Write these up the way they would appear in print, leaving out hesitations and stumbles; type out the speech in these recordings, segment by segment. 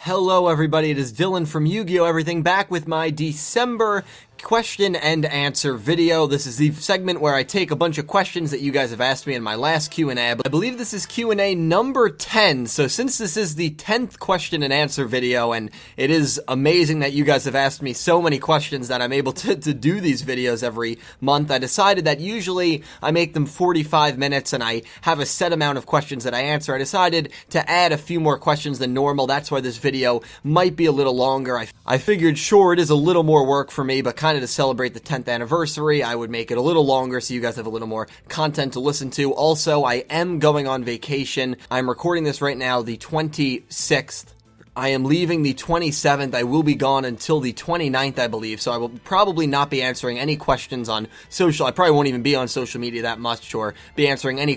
Hello everybody, it is Dylan from Yugioh Everything, back with my December question and answer video. This is the segment where I take a bunch of questions that you guys have asked me in my last Q&A. I believe this is Q&A number 10, so since this is the 10th question and answer video, and it is amazing that you guys have asked me so many questions that I'm able to do these videos every month, I decided that usually I make them 45 minutes and I have a set amount of questions that I answer. I decided to add a few more questions than normal. That's why this video might be a little longer. I figured, sure, it is a little more work for me, but kind of to celebrate the 10th anniversary, I would make it a little longer so you guys have a little more content to listen to. Also, I am going on vacation. I'm recording this right now, the 26th. I am leaving the 27th. I will be gone until the 29th, I believe, so I will probably not be answering any questions on social. I probably won't even be on social media that much, or be answering any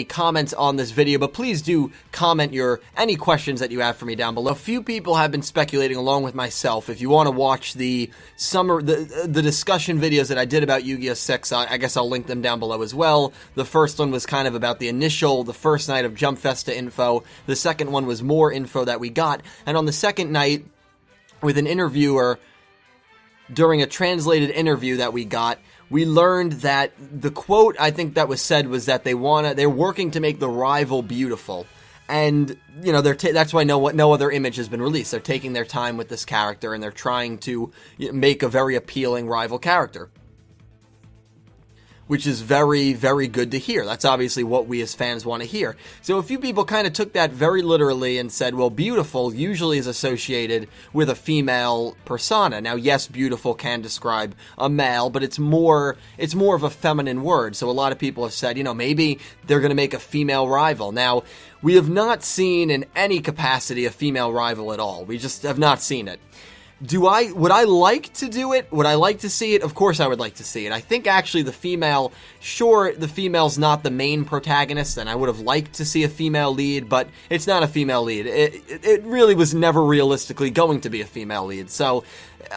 comments on this video, but please do comment any questions that you have for me down below. A few people have been speculating along with myself. If you want to watch the discussion videos that I did about Yu-Gi-Oh! 6, I guess I'll link them down below as well. The first one was kind of about the first night of Jump Festa info. The second one was more info that we got, and on the second night, with an interviewer, during a translated interview that we got, we learned that the quote I think that was said was that they're working to make the rival beautiful, and you know that's why no other image has been released. They're taking their time with this character and they're trying to make a very appealing rival character, which is very, very good to hear. That's obviously what we as fans want to hear. So a few people kind of took that very literally and said, well, beautiful usually is associated with a female persona. Now, yes, beautiful can describe a male, but it's more of a feminine word. So a lot of people have said, maybe they're going to make a female rival. Now, we have not seen in any capacity a female rival at all. We just have not seen it. Would I like to do it? Would I like to see it? Of course I would like to see it. I think actually the female's not the main protagonist, and I would have liked to see a female lead, but it's not a female lead. It really was never realistically going to be a female lead. So,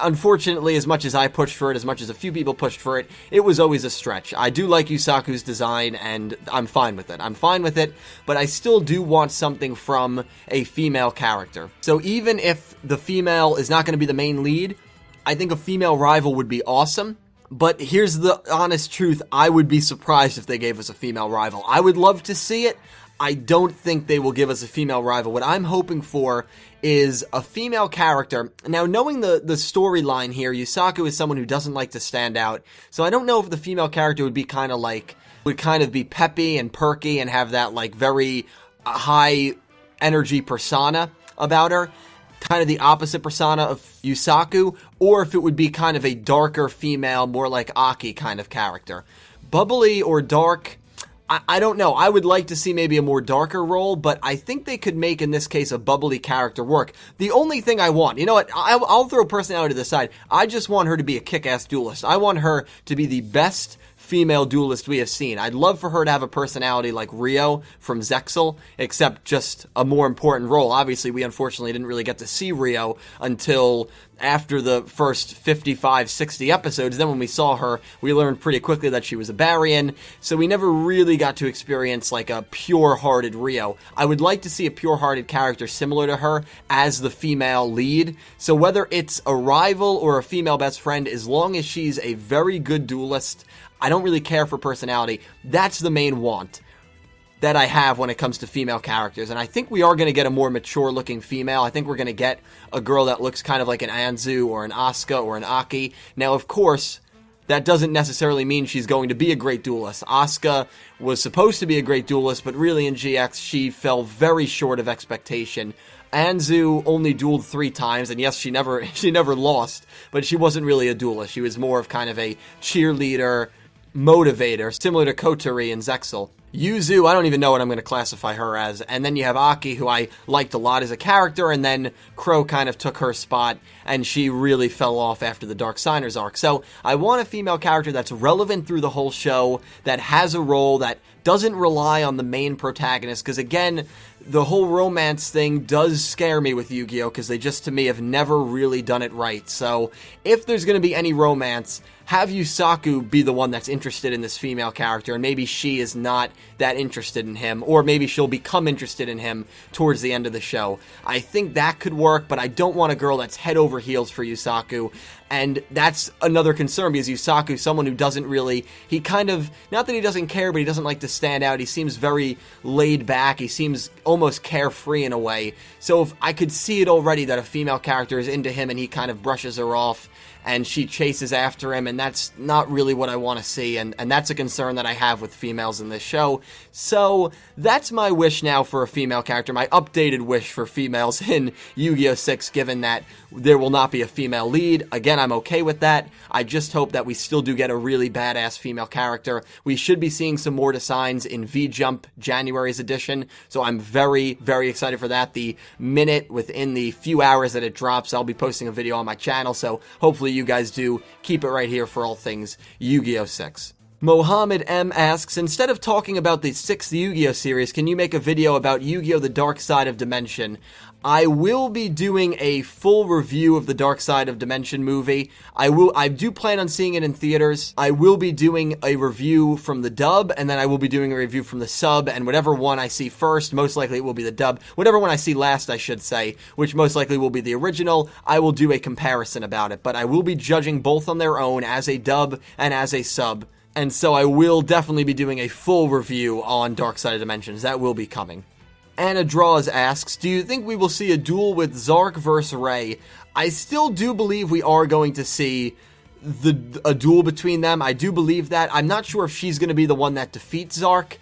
unfortunately, as much as I pushed for it, as much as a few people pushed for it, it was always a stretch. I do like Yusaku's design, and I'm fine with it. But I still do want something from a female character. So even if the female is not going to be the main lead, I think a female rival would be awesome. But here's the honest truth, I would be surprised if they gave us a female rival. I would love to see it. I don't think they will give us a female rival. What I'm hoping for is a female character. Now, knowing the storyline here, Yusaku is someone who doesn't like to stand out. So I don't know if the female character would kind of be peppy and perky and have that very high energy persona about her. Kind of the opposite persona of Yusaku, or if it would be kind of a darker female, more like Aki kind of character. Bubbly or dark, I don't know. I would like to see maybe a more darker role, but I think they could make, in this case, a bubbly character work. The only thing I want, you know what, I'll throw personality to the side. I just want her to be a kick-ass duelist. I want her to be the best female duelist we have seen. I'd love for her to have a personality like Rio from Zexal, except just a more important role. Obviously, we unfortunately didn't really get to see Rio until after the first 55, 60 episodes. Then when we saw her, we learned pretty quickly that she was a Baryon, so we never really got to experience a pure-hearted Rio. I would like to see a pure-hearted character similar to her as the female lead, so whether it's a rival or a female best friend, as long as she's a very good duelist, I don't really care for personality. That's the main want that I have when it comes to female characters. And I think we are going to get a more mature-looking female. I think we're going to get a girl that looks kind of like an Anzu or an Asuka or an Aki. Now, of course, that doesn't necessarily mean she's going to be a great duelist. Asuka was supposed to be a great duelist, but really in GX, she fell very short of expectation. Anzu only dueled 3 times, and yes, she never lost, but she wasn't really a duelist. She was more of kind of a cheerleader, motivator, similar to Kotori and Zexal. Yuzu, I don't even know what I'm going to classify her as. And then you have Aki, who I liked a lot as a character, and then Crow kind of took her spot, and she really fell off after the Dark Signers arc. So I want a female character that's relevant through the whole show, that has a role, that doesn't rely on the main protagonist, because again, the whole romance thing does scare me with Yu-Gi-Oh! Because they just, to me, have never really done it right. So if there's going to be any romance, have Yusaku be the one that's interested in this female character, and maybe she is not that interested in him, or maybe she'll become interested in him towards the end of the show. I think that could work, but I don't want a girl that's head over heels for Yusaku, and that's another concern, because Yusaku, someone who doesn't really, he kind of, not that he doesn't care, but he doesn't like to stand out. He seems very laid back. He seems almost carefree in a way. So if I could see it already that a female character is into him and he kind of brushes her off, and she chases after him, and that's not really what I want to see, and that's a concern that I have with females in this show. So that's my wish now for a female character, my updated wish for females in Yu-Gi-Oh! 6, given that there will not be a female lead. Again, I'm okay with that. I just hope that we still do get a really badass female character. We should be seeing some more designs in V-Jump January's edition, so I'm very, very excited for that. The minute within the few hours that it drops, I'll be posting a video on my channel, so hopefully you guys do keep it right here for all things Yu-Gi-Oh! 6. Mohammed M asks, instead of talking about the 6th Yu-Gi-Oh! Series, can you make a video about Yu-Gi-Oh! The Dark Side of Dimension? I will be doing a full review of the Dark Side of Dimension movie. I do plan on seeing it in theaters. I will be doing a review from the dub, and then I will be doing a review from the sub, and whatever one I see first, most likely it will be the dub. Whatever one I see last, I should say, which most likely will be the original, I will do a comparison about it. But I will be judging both on their own as a dub and as a sub. And so I will definitely be doing a full review on Dark Side of Dimensions. That will be coming. Anna Draws asks, do you think we will see a duel with Zarc vs. Ray? I still do believe we are going to see a duel between them. I do believe that. I'm not sure if she's going to be the one that defeats Zarc.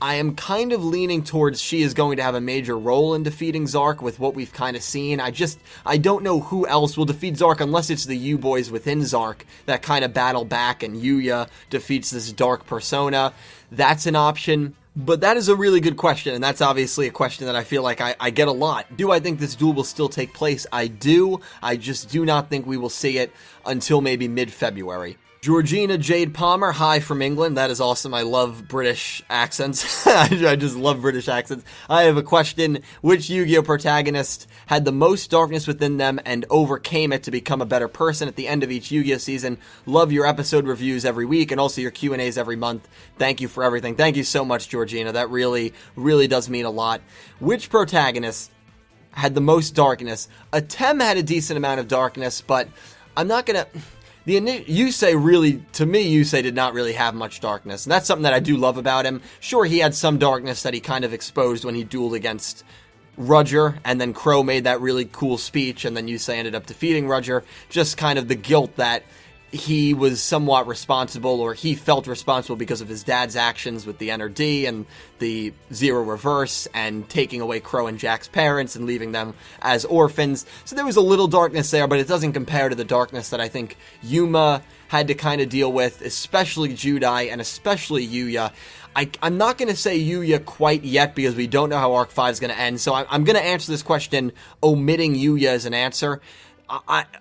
I am kind of leaning towards she is going to have a major role in defeating Zarc with what we've kind of seen. I don't know who else will defeat Zarc unless it's the U-boys within Zarc that kind of battle back and Yuya defeats this dark persona. That's an option. But that is a really good question, and that's obviously a question that I feel like I get a lot. Do I think this duel will still take place? I do. I just do not think we will see it until maybe mid-February. Georgina Jade Palmer, hi from England. That is awesome. I love British accents. I just love British accents. I have a question. Which Yu-Gi-Oh! Protagonist had the most darkness within them and overcame it to become a better person at the end of each Yu-Gi-Oh! Season? Love your episode reviews every week and also your Q&As every month. Thank you for everything. Thank you so much, Georgina. That really, really does mean a lot. Which protagonist had the most darkness? Atem had a decent amount of darkness, but I'm not gonna... Yusei really, to me, Yusei did not really have much darkness. And that's something that I do love about him. Sure, he had some darkness that he kind of exposed when he dueled against Roger, and then Crow made that really cool speech, and then Yusei ended up defeating Roger. Just kind of the guilt that he was somewhat responsible, or he felt responsible because of his dad's actions with the NRD and the Zero Reverse and taking away Crow and Jack's parents and leaving them as orphans. So there was a little darkness there, but it doesn't compare to the darkness that I think Yuma had to kind of deal with, especially Judai and especially Yuya. I'm not going to say Yuya quite yet because we don't know how Arc 5 is going to end, so I'm going to answer this question omitting Yuya as an answer.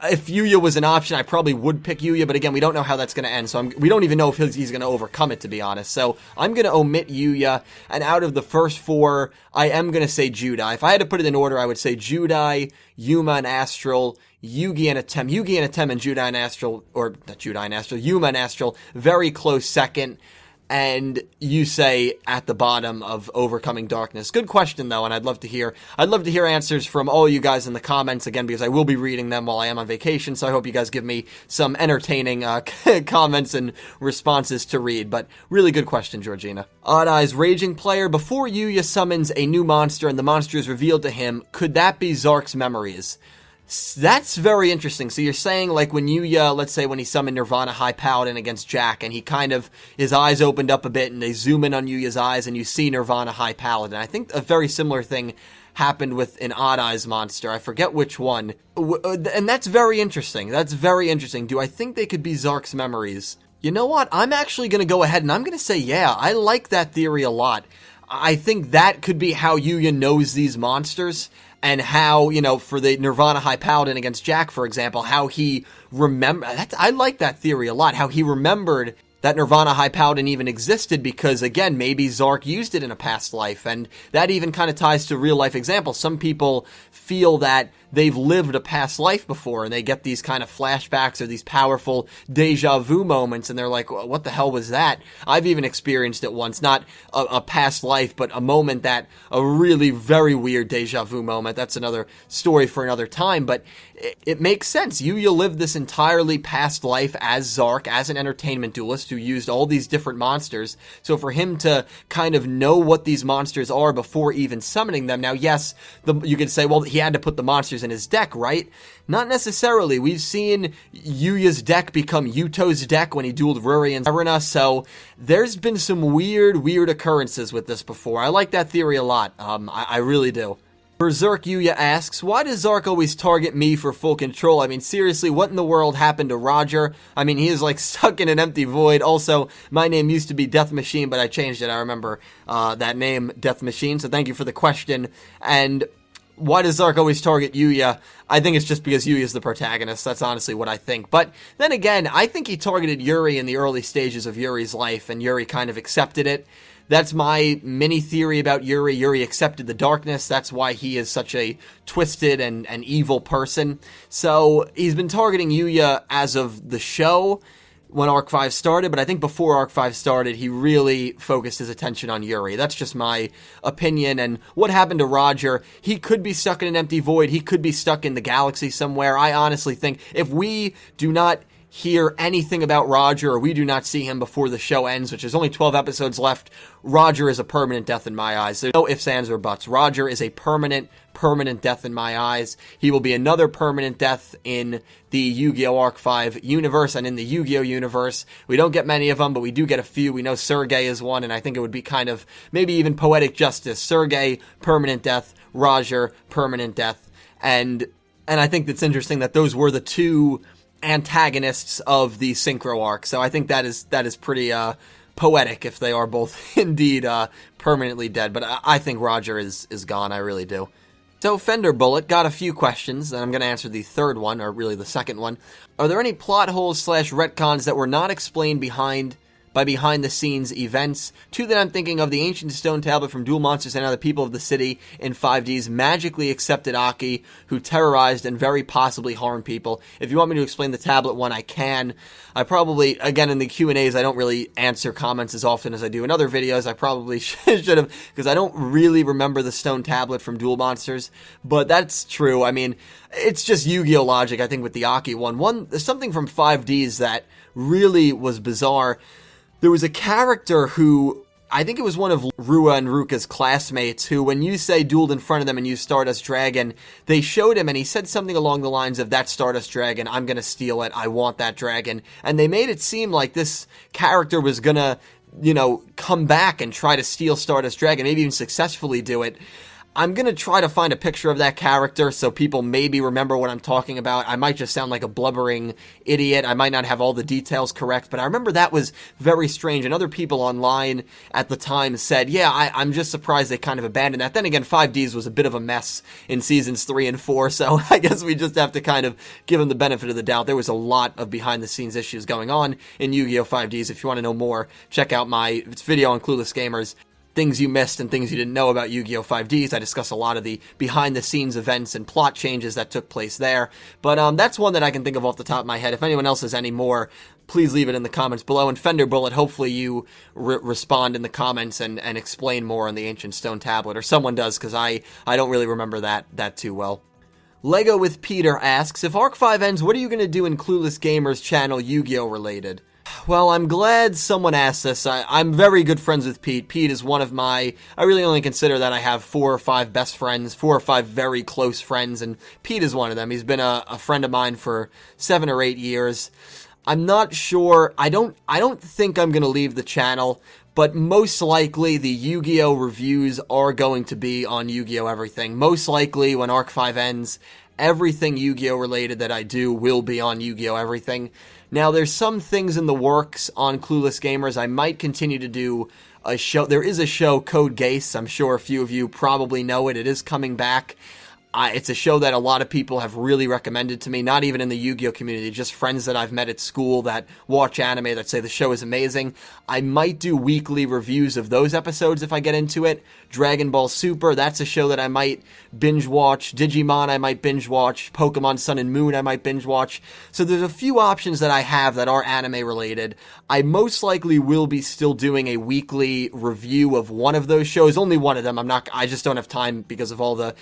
If Yuya was an option, I probably would pick Yuya, but again, we don't know how that's going to end, so we don't even know if he's going to overcome it, to be honest. So I'm going to omit Yuya, and out of the first four, I am going to say Judai. If I had to put it in order, I would say Judai, Yuma and Astral, Yugi and Atem. Yugi and Atem and Judai and Astral, or not Judai and Astral, Yuma and Astral, very close second. And Yusei at the bottom of overcoming darkness. Good question, though, and I'd love to hear answers from all you guys in the comments, again, because I will be reading them while I am on vacation, so I hope you guys give me some entertaining comments and responses to read. But really good question, Georgina. Odd Eyes Raging Player, before Yuya summons a new monster and the monster is revealed to him, could that be Zarc's memories? That's very interesting. So you're saying, like, when Yuya, let's say when he summoned Nirvana High Paladin against Jack, and he kind of, his eyes opened up a bit, and they zoom in on Yuya's eyes, and you see Nirvana High Paladin. I think a very similar thing happened with an Odd Eyes monster. I forget which one. And that's very interesting. That's very interesting. Do I think they could be Zarc's memories? You know what? I'm actually going to go ahead, and I'm going to say, yeah, I like that theory a lot. I think that could be how Yuya knows these monsters, and how, you know, for the Nirvana High Paladin against Jack, for example, how he I like that theory a lot, how he remembered that Nirvana High Paladin even existed because, again, maybe Zarc used it in a past life, and that even kind of ties to real-life examples. Some people feel that they've lived a past life before, and they get these kind of flashbacks or these powerful deja vu moments, and they're like, what the hell was that? I've even experienced it once, not a past life, but a moment a really very weird deja vu moment. That's another story for another time, but it makes sense. Yuya lived this entirely past life as Zarc, as an entertainment duelist who used all these different monsters. So for him to kind of know what these monsters are before even summoning them. Now, yes, you could say, well, he had to put the monsters in his deck, right? Not necessarily. We've seen Yuya's deck become Yuto's deck when he dueled Yuri and Zarc, so there's been some weird occurrences with this before. I like that theory a lot. I really do. Berserk Yuya asks, why does Zarc always target me for full control? I mean, seriously, what in the world happened to Roger? I mean, he is like stuck in an empty void. Also, my name used to be Death Machine, but I changed it. I remember that name, Death Machine, so thank you for the question. And why does Zarc always target Yuya? I think it's just because Yuya is the protagonist. That's honestly what I think. But then again, I think he targeted Yuri in the early stages of Yuri's life, and Yuri kind of accepted it. That's my mini theory about Yuri. Yuri accepted the darkness. That's why he is such a twisted and evil person. So he's been targeting Yuya as of the show when Arc 5 started, but I think before Arc 5 started, he really focused his attention on Yuri. That's just my opinion. And what happened to Roger? He could be stuck in an empty void. He could be stuck in the galaxy somewhere. I honestly think if we do not hear anything about Roger, or we do not see him before the show ends, which is only 12 episodes left, Roger is a permanent death in my eyes. There's no ifs, ands, or buts. Roger is a permanent death in my eyes. He will be another permanent death in the Yu-Gi-Oh! Arc 5 universe and in the Yu-Gi-Oh! Universe. We don't get many of them, but we do get a few. We know Sergei is one, and I think it would be kind of maybe even poetic justice. Sergei, permanent death. Roger, permanent death. And I think that's interesting that those were the two antagonists of the Synchro arc. So I think that is pretty poetic if they are both indeed permanently dead. But I think Roger is gone. I really do. So Fender Bullet got a few questions, and I'm going to answer the third one, or really the second one. Are there any plot holes / retcons that were not explained by behind-the-scenes events? Two that I'm thinking of: the ancient stone tablet from Duel Monsters and how the people of the city in 5Ds magically accepted Aki, who terrorized and very possibly harmed people. If you want me to explain the tablet one, I can. I probably, again, in the Q&As, I don't really answer comments as often as I do in other videos. I probably should have, because I don't really remember the stone tablet from Duel Monsters, but that's true. I mean, it's just Yu-Gi-Oh! Logic, I think, with the Aki one. There's something from 5Ds that really was bizarre. There was a character who, I think it was one of Ruas and Ruka's classmates, who, when you say dueled in front of them and you Stardust Dragon, they showed him and he said something along the lines of, that Stardust Dragon, I'm gonna steal it, I want that dragon. And they made it seem like this character was gonna, come back and try to steal Stardust Dragon, maybe even successfully do it. I'm going to try to find a picture of that character so people maybe remember what I'm talking about. I might just sound like a blubbering idiot. I might not have all the details correct, but I remember that was very strange. And other people online at the time said, yeah, I'm just surprised they kind of abandoned that. Then again, 5Ds was a bit of a mess in seasons 3 and 4, so I guess we just have to kind of give them the benefit of the doubt. There was a lot of behind-the-scenes issues going on in Yu-Gi-Oh! 5Ds. If you want to know more, check out my video on Clueless Gamers. Things you missed and things you didn't know about Yu-Gi-Oh! 5Ds. I discuss a lot of the behind-the-scenes events and plot changes that took place there. But that's one that I can think of off the top of my head. If anyone else has any more, please leave it in the comments below. And Fender Bullet, hopefully you respond in the comments and explain more on the Ancient Stone Tablet. Or someone does, because I don't really remember that too well. Lego with Peter asks, if Arc 5 ends, what are you going to do in Clueless Gamers channel Yu-Gi-Oh! Related? Well, I'm glad someone asked this. I'm very good friends with Pete. Pete is one of my, I really only consider that I have 4 or 5 best friends, 4 or 5 very close friends, and Pete is one of them. He's been a friend of mine for 7 or 8 years. I'm not sure, I don't think I'm going to leave the channel, but most likely the Yu-Gi-Oh! Reviews are going to be on Yu-Gi-Oh! Everything. Most likely when Arc 5 ends, everything Yu-Gi-Oh! Related that I do will be on Yu-Gi-Oh! Everything. Now, there's some things in the works on Clueless Gamers. I might continue to do a show. There is a show, Code Geass. I'm sure a few of you probably know it. It is coming back. It's a show that a lot of people have really recommended to me, not even in the Yu-Gi-Oh community, just friends that I've met at school that watch anime that say the show is amazing. I might do weekly reviews of those episodes if I get into it. Dragon Ball Super, that's a show that I might binge watch. Digimon, I might binge watch. Pokemon Sun and Moon, I might binge watch. So there's a few options that I have that are anime related. I most likely will be still doing a weekly review of one of those shows, only one of them. I just don't have time because of all the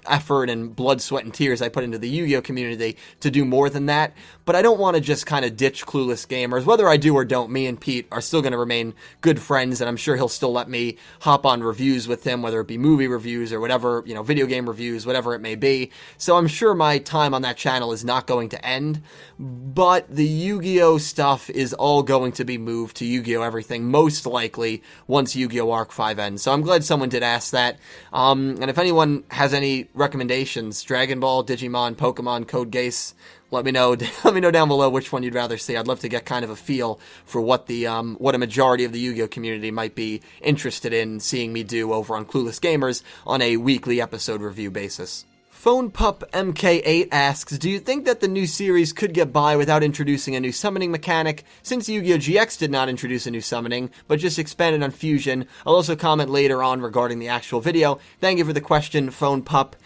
effort and blood, sweat, and tears I put into the Yu-Gi-Oh community to do more than that. But I don't want to just kind of ditch Clueless Gamers. Whether I do or don't, me and Pete are still going to remain good friends, and I'm sure he'll still let me hop on reviews with him, whether it be movie reviews or whatever, video game reviews, whatever it may be. So I'm sure my time on that channel is not going to end, but the Yu-Gi-Oh stuff is all going to be moved to Yu-Gi-Oh! Everything, most likely, once Yu-Gi-Oh! Arc 5 ends. So I'm glad someone did ask that. And if anyone has any recommendations, Dragon Ball, Digimon, Pokemon, Code Geass, let me know. Let me know down below which one you'd rather see. I'd love to get kind of a feel for what what a majority of the Yu-Gi-Oh community might be interested in seeing me do over on Clueless Gamers on a weekly episode review basis. Phone Pup MK8 asks, do you think that the new series could get by without introducing a new summoning mechanic? Since Yu-Gi-Oh! GX did not introduce a new summoning, but just expanded on Fusion. I'll also comment later on regarding the actual video. Thank you for the question, Phone Pup.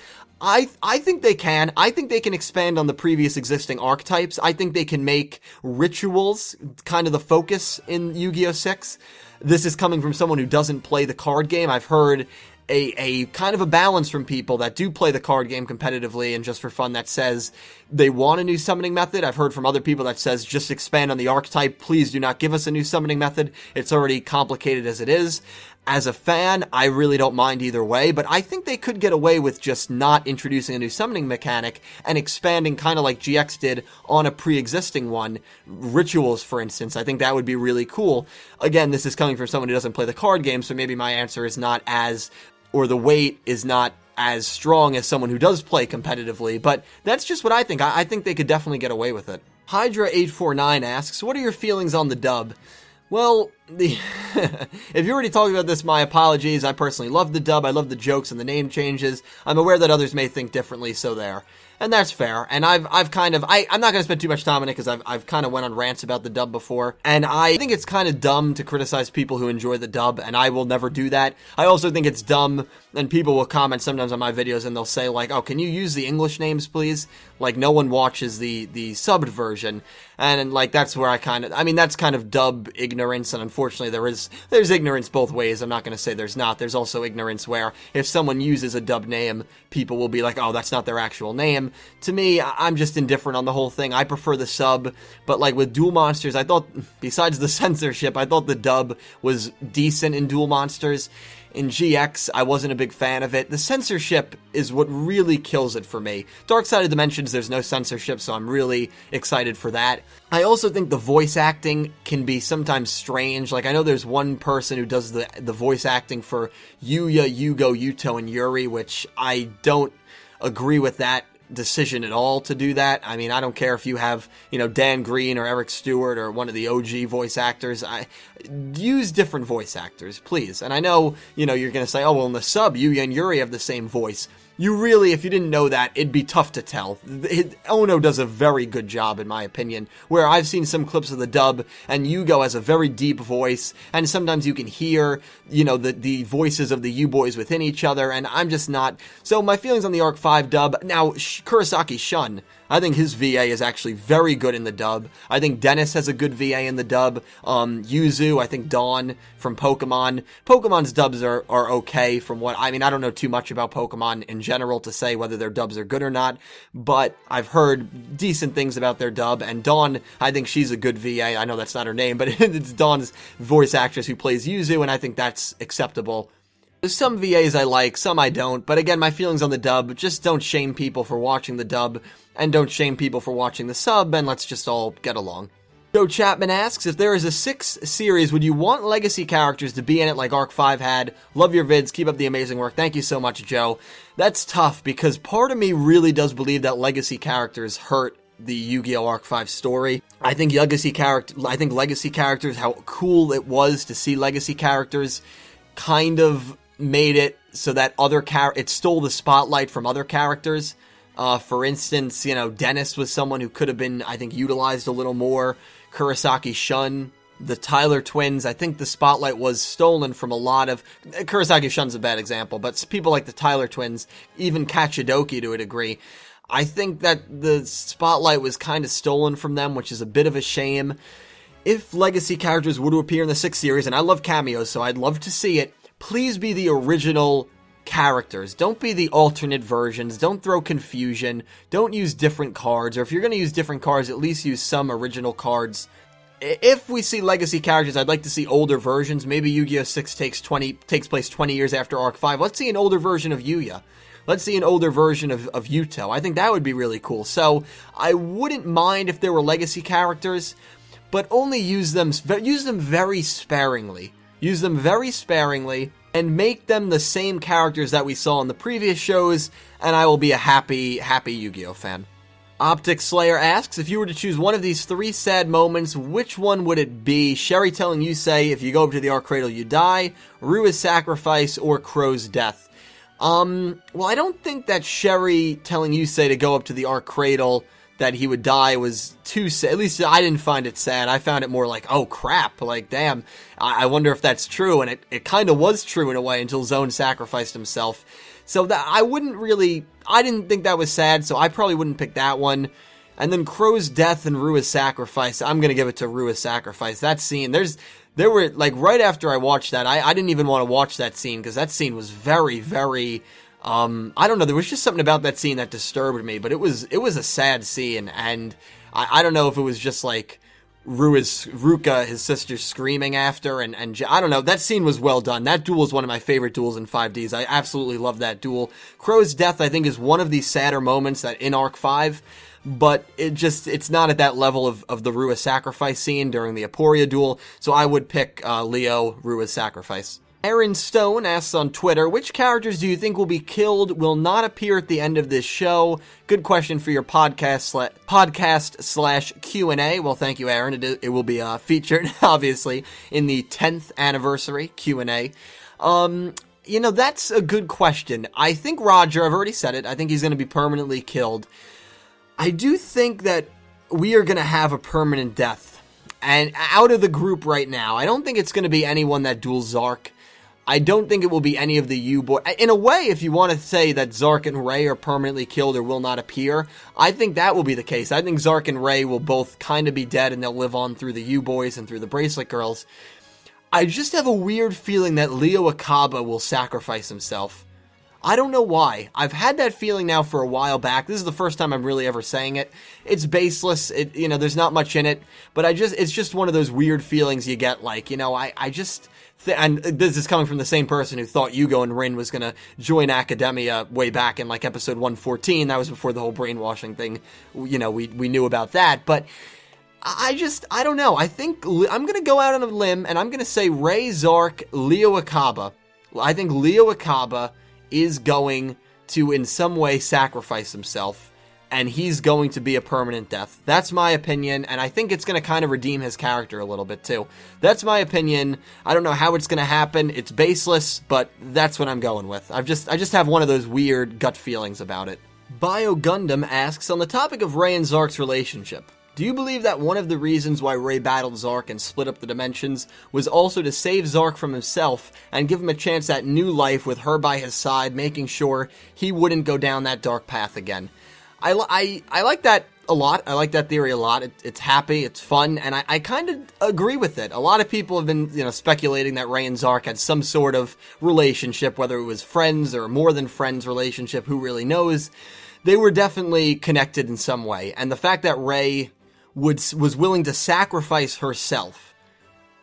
I think they can. I think they can expand on the previous existing archetypes. I think they can make rituals kind of the focus in Yu-Gi-Oh! 6. This is coming from someone who doesn't play the card game. I've heard a kind of a balance from people that do play the card game competitively and just for fun that says they want a new summoning method. I've heard from other people that says just expand on the archetype. Please do not give us a new summoning method. It's already complicated as it is. As a fan, I really don't mind either way, but I think they could get away with just not introducing a new summoning mechanic and expanding kind of like GX did on a pre-existing one. Rituals, for instance. I think that would be really cool. Again, this is coming from someone who doesn't play the card game, so maybe my answer is not as, or the weight is not as strong as someone who does play competitively, but that's just what I think. I think they could definitely get away with it. Hydra849 asks, what are your feelings on the dub? Well, if you already talked about this, my apologies. I personally love the dub. I love the jokes and the name changes. I'm aware that others may think differently, so there. And that's fair. And I'm not going to spend too much time on it because I've kind of went on rants about the dub before. And I think it's kind of dumb to criticize people who enjoy the dub, and I will never do that. I also think it's dumb, and people will comment sometimes on my videos and they'll say like, oh, can you use the English names, please? Like, no one watches the subbed version. And like, that's where that's kind of dub ignorance, and unfortunately there's ignorance both ways. I'm not going to say there's not. There's also ignorance where if someone uses a dub name, people will be like, oh, that's not their actual name. To me, I'm just indifferent on the whole thing. I prefer the sub, but like with Duel Monsters, I thought, besides the censorship, I thought the dub was decent in Duel Monsters. In GX, I wasn't a big fan of it. The censorship is what really kills it for me. Dark Side of Dimensions, there's no censorship, so I'm really excited for that. I also think the voice acting can be sometimes strange. Like, I know there's one person who does the voice acting for Yuya, Yugioh, Yuto, and Yuri, which I don't agree with that decision at all to do that. I mean, I don't care if you have, Dan Green or Eric Stewart or one of the OG voice actors. Use different voice actors, please. And I know, you're going to say, oh, well, in the sub, Yuya and Yuri have the same voice. You really, if you didn't know that, it'd be tough to tell. Ono does a very good job, in my opinion, where I've seen some clips of the dub, and Yugioh has a very deep voice, and sometimes you can hear, the voices of the U-boys within each other, and I'm just not. So my feelings on the Arc 5 dub, now, Kurosaki Shun, I think his VA is actually very good in the dub. I think Dennis has a good VA in the dub. Yuzu, I think Dawn from Pokemon. Pokemon's dubs are okay from what, I don't know too much about Pokemon in general to say whether their dubs are good or not, but I've heard decent things about their dub, and Dawn, I think she's a good VA. I know that's not her name, but it's Dawn's voice actress who plays Yuzu, and I think that's acceptable. There's some VAs I like, some I don't, but again, my feelings on the dub, just don't shame people for watching the dub, and don't shame people for watching the sub, and let's just all get along. Joe Chapman asks, if there is a 6 series, would you want legacy characters to be in it like Arc 5 had? Love your vids, keep up the amazing work. Thank you so much, Joe. That's tough, because part of me really does believe that legacy characters hurt the Yu-Gi-Oh! Arc 5 story. I think legacy characters, how cool it was to see legacy characters, kind of made it so that it stole the spotlight from other characters. For instance, Dennis was someone who could have been, I think, utilized a little more. Kurosaki Shun, the Tyler twins, I think the spotlight was stolen from a lot of... Kurosaki Shun's a bad example, but people like the Tyler twins, even Kachidoki to a degree, I think that the spotlight was kind of stolen from them, which is a bit of a shame. If legacy characters were to appear in the 6th series, and I love cameos, so I'd love to see it, please be the original characters. Don't be the alternate versions. Don't throw confusion. Don't use different cards, or if you're going to use different cards, at least use some original cards. If we see legacy characters, I'd like to see older versions. Maybe Yu-Gi-Oh! 6 takes place 20 years after Arc 5. Let's see an older version of Yuya. Let's see an older version of Yuto. I think that would be really cool. So, I wouldn't mind if there were legacy characters, but only use them very sparingly. Use them very sparingly, and make them the same characters that we saw in the previous shows, and I will be a happy Yu-Gi-Oh! Fan. Optic Slayer asks, if you were to choose one of these 3 sad moments, which one would it be? Sherry telling Yusei, if you go up to the Arc Cradle, you die, Rua's sacrifice, or Crow's death. Well, I don't think that Sherry telling Yusei to go up to the Arc Cradle, that he would die, was too sad. At least I didn't find it sad. I found it more like, oh crap, like damn, I wonder if that's true, and it kind of was true in a way until Zone sacrificed himself. So that I didn't think that was sad, so I probably wouldn't pick that one. And then Crow's death and Rua's sacrifice, I'm gonna give it to Rua's sacrifice. That scene, there were, like, right after I watched that, I didn't even want to watch that scene, because that scene was very, very, I don't know, there was just something about that scene that disturbed me, but it was a sad scene, and I don't know if it was just, like, Ruka, his sister, screaming after, and I don't know, that scene was well done. That duel is one of my favorite duels in 5Ds. I absolutely love that duel. Crow's death, I think, is one of the sadder moments that in Arc 5, but it's not at that level of the Rua sacrifice scene during the Aporia duel, so I would pick Leo, Rua's sacrifice. Aaron Stone asks on Twitter, which characters do you think will be killed, will not appear at the end of this show? Good question for your podcast / Q&A. Well, thank you, Aaron. It will be featured, obviously, in the 10th anniversary Q&A. That's a good question. I think Roger, I've already said it, I think he's going to be permanently killed. I do think that we are going to have a permanent death. And out of the group right now, I don't think it's going to be anyone that duels Zarc. I don't think it will be any of the U-boys. In a way, if you want to say that Zarc and Ray are permanently killed or will not appear, I think that will be the case. I think Zarc and Ray will both kind of be dead and they'll live on through the U-boys and through the Bracelet girls. I just have a weird feeling that Leo Akaba will sacrifice himself. I don't know why. I've had that feeling now for a while back. This is the first time I'm really ever saying it. It's baseless. There's not much in it, but it's just one of those weird feelings you get, like, and this is coming from the same person who thought Yugioh and Rin was going to join Academia way back in, like, episode 114. That was before the whole brainwashing thing, we knew about that, but I don't know. I think I'm going to go out on a limb, and I'm going to say Ray, Zarc, Leo Akaba. I think Leo Akaba is going to, in some way, sacrifice himself, and he's going to be a permanent death. That's my opinion, and I think it's going to kind of redeem his character a little bit, too. That's my opinion. I don't know how it's going to happen. It's baseless, but that's what I'm going with. I just have one of those weird gut feelings about it. Bio Gundam asks, on the topic of Ray and Zarc's relationship, do you believe that one of the reasons why Ray battled Zarc and split up the dimensions was also to save Zarc from himself and give him a chance at new life with her by his side, making sure he wouldn't go down that dark path again? I like that a lot. I like that theory a lot. It's happy, it's fun, and I kind of agree with it. A lot of people have been, speculating that Ray and Zarc had some sort of relationship, whether it was friends or more than friends relationship, who really knows. They were definitely connected in some way, and the fact that Ray was willing to sacrifice herself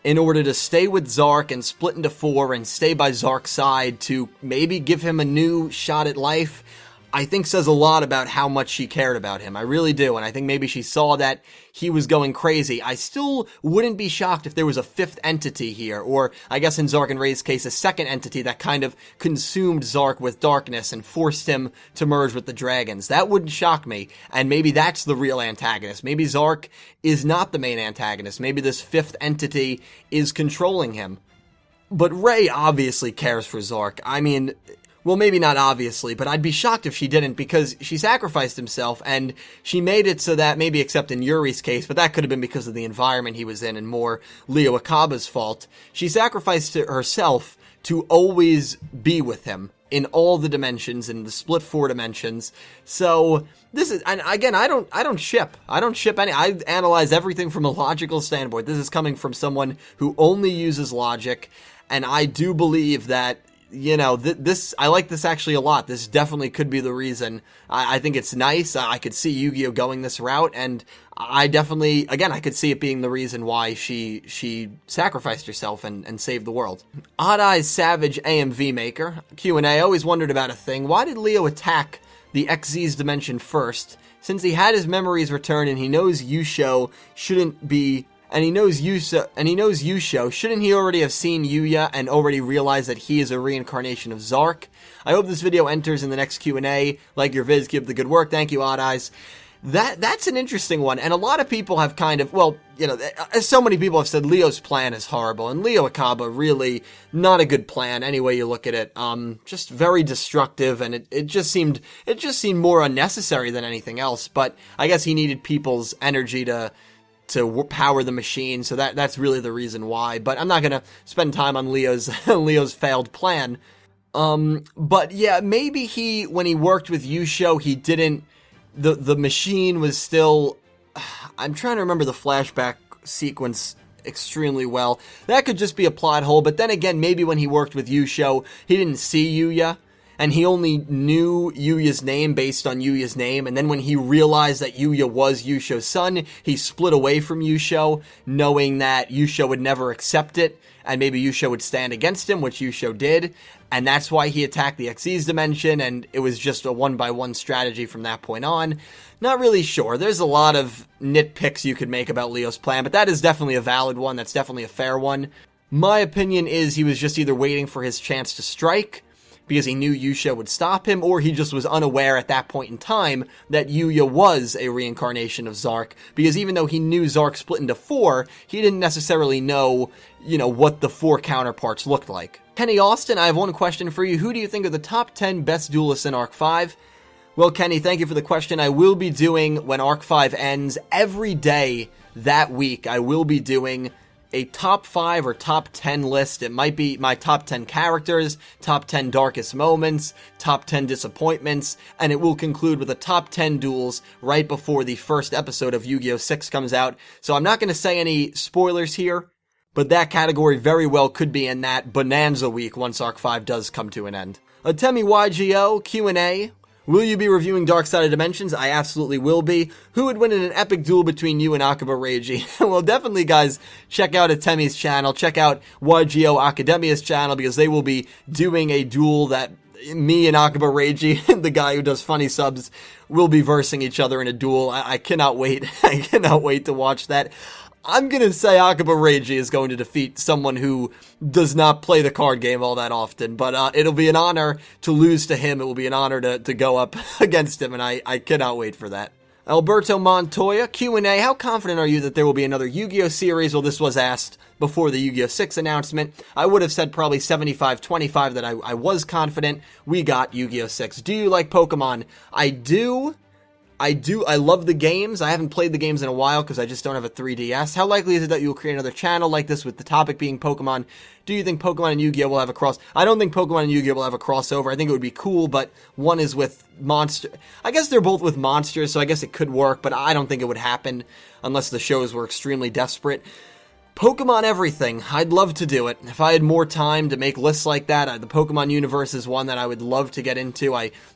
in order to stay with Zarc and split into 4 and stay by Zarc's side to maybe give him a new shot at life, I think says a lot about how much she cared about him. I really do, and I think maybe she saw that he was going crazy. I still wouldn't be shocked if there was a 5th entity here, or I guess in Zarc and Ray's case, a 2nd entity that kind of consumed Zarc with darkness and forced him to merge with the dragons. That wouldn't shock me, and maybe that's the real antagonist. Maybe Zarc is not the main antagonist. Maybe this 5th entity is controlling him. But Ray obviously cares for Zarc. I mean, Well, maybe not obviously, but I'd be shocked if she didn't, because she sacrificed himself, and she made it so that, maybe except in Yuri's case, but that could have been because of the environment he was in and more Leo Akaba's fault. She sacrificed herself to always be with him in all the dimensions, in the split 4 dimensions. So this is, and again, I don't ship any. I analyze everything from a logical standpoint. This is coming from someone who only uses logic, and I do believe that, you know, I like this actually a lot. This definitely could be the reason. I think it's nice. I could see Yu-Gi-Oh going this route, and I definitely, again, I could see it being the reason why she sacrificed herself and saved the world. Odd Eyes Savage AMV Maker, Q&A, always wondered about a thing. Why did Leo attack the XZ's dimension first? Since he had his memories returned and he knows Yugioh shouldn't be... And he knows Yugioh, shouldn't he already have seen Yuya and already realized that he is a reincarnation of Zarc? I hope this video enters in the next Q&A. Like your vids, keep the good work. Thank you, Odd Eyes. That's an interesting one, and a lot of people have kind of, well, you know, so many people have said Leo's plan is horrible, and Leo Akaba really not a good plan, any way you look at it. Just very destructive, and it just seemed more unnecessary than anything else, but I guess he needed people's energy to power the machine, so that's really the reason why. But I'm not gonna spend time on Leo's failed plan. But yeah, maybe when he worked with Yugioh, he didn't. The machine was still. I'm trying to remember the flashback sequence extremely well. That could just be a plot hole. But then again, maybe when he worked with Yugioh, he didn't see Yuya, and he only knew Yuya's name based on Yuya's name, and then when he realized that Yuya was Yugioh's son, he split away from Yugioh, knowing that Yugioh would never accept it, and maybe Yugioh would stand against him, which Yugioh did, and that's why he attacked the XZ's dimension, and it was just a one-by-one strategy from that point on. Not really sure. There's a lot of nitpicks you could make about Leo's plan, but that is definitely a valid one. That's definitely a fair one. My opinion is he was just either waiting for his chance to strike, because he knew Yugioh would stop him, or he just was unaware at that point in time that Yuya was a reincarnation of Zarc, because even though he knew Zarc split into 4, he didn't necessarily know, you know, what the 4 counterparts looked like. Kenny Austin, I have one question for you. Who do you think are the top 10 best duelists in Arc 5? Well, Kenny, thank you for the question. I will be doing, when Arc 5 ends, every day that week, I will be doing a top 5 or top 10 list. It might be my top 10 characters, top 10 darkest moments, top 10 disappointments, and it will conclude with a top 10 duels right before the first episode of Yu-Gi-Oh! 6 comes out. So I'm not going to say any spoilers here, but that category very well could be in that bonanza week once Arc 5 does come to an end. Atemi Yugioh, Q&A. Will you be reviewing Dark Side of Dimensions? I absolutely will be. Who would win in an epic duel between you and Akaba Reiji? Well, definitely, guys, check out Atemi's channel. Check out Yugioh Academia's channel, because they will be doing a duel that me and Akaba Reiji, the guy who does funny subs, will be versing each other in a duel. I cannot wait. I cannot wait to watch that. I'm going to say Akaba Reiji is going to defeat someone who does not play the card game all that often, but it'll be an honor to lose to him. It will be an honor to go up against him, and I cannot wait for that. Alberto Montoya, Q&A, how confident are you that there will be another Yu-Gi-Oh! Series? Well, this was asked before the Yu-Gi-Oh! 6 announcement. I would have said probably 75-25 that I was confident. We got Yu-Gi-Oh! 6. Do you like Pokemon? I do. I love the games. I haven't played the games in a while because I just don't have a 3DS. How likely is it that you will create another channel like this with the topic being Pokemon? Do you think Pokemon and Yu-Gi-Oh! Will have a cross? I don't think Pokemon and Yu-Gi-Oh! Will have a crossover. I think it would be cool, but one is with monster. I guess they're both with monsters, so I guess it could work, but I don't think it would happen unless the shows were extremely desperate. Pokemon everything. I'd love to do it. If I had more time to make lists like that, the Pokemon universe is one that I would love to get into.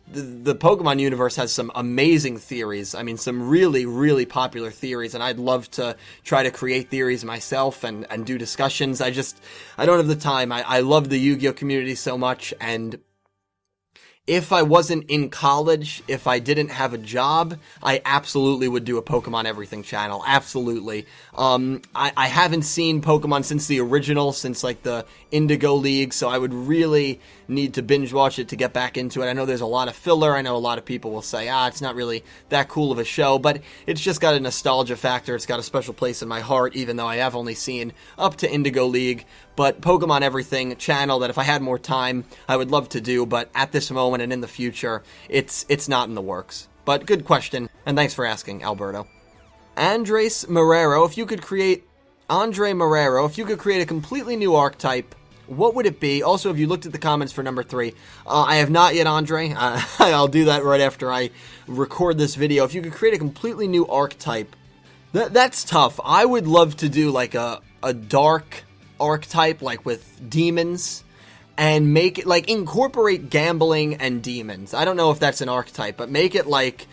The Pokemon universe has some amazing theories. I mean, some really, really popular theories, and I'd love to try to create theories myself and do discussions. I don't have the time. I love the Yu-Gi-Oh! Community so much, and if I wasn't in college, if I didn't have a job, I absolutely would do a Pokemon Everything channel. Absolutely. I haven't seen Pokemon since the original, since like the Indigo League, so I would really need to binge watch it to get back into it. I know there's a lot of filler. I know a lot of people will say, it's not really that cool of a show, but it's just got a nostalgia factor. It's got a special place in my heart, even though I have only seen up to Indigo League. But Pokemon Everything channel that if I had more time, I would love to do, but at this moment and in the future, it's not in the works. But good question, and thanks for asking, Alberto. Andre Marrero, if you could create a completely new archetype, what would it be? Also, have you looked at the comments for number 3? I have not yet, Andre. I'll do that right after I record this video. If you could create a completely new archetype, that's tough. I would love to do like a dark archetype, like with demons, and make it like incorporate gambling and demons. I don't know if that's an archetype, but make it like